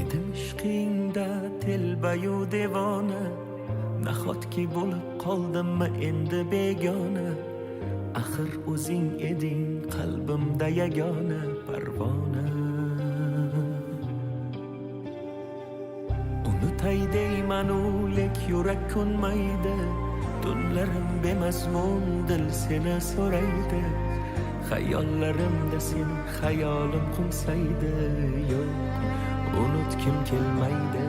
edim ishqingda telbayu devona, nahotki bo'lib qoldimmi endi begona. Axir o'zing eding qalbimda yagona parvona. Unutay deymanu lek yurak ko'nmaydi, tunlarim bemazmun dil seni so'raydi. Xayollarimda sen xayolim qo'nsaydi, yo'q unutkim kelmaydi.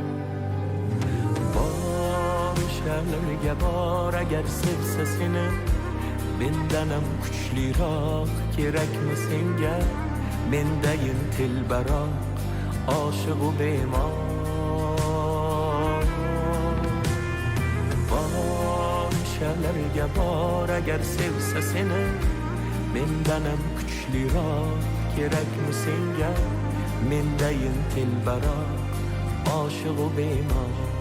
Bor o'shalarga bor agar sevsa seni, mendanam kuchliroq kerakmi senga? Mendayin telbaroq oshiq u bemor. Bor o'shalarga bor agar sevsa seni, mendanam kuchliroq kerakmi senga? Mendayin telbaroq oshiq u bemor.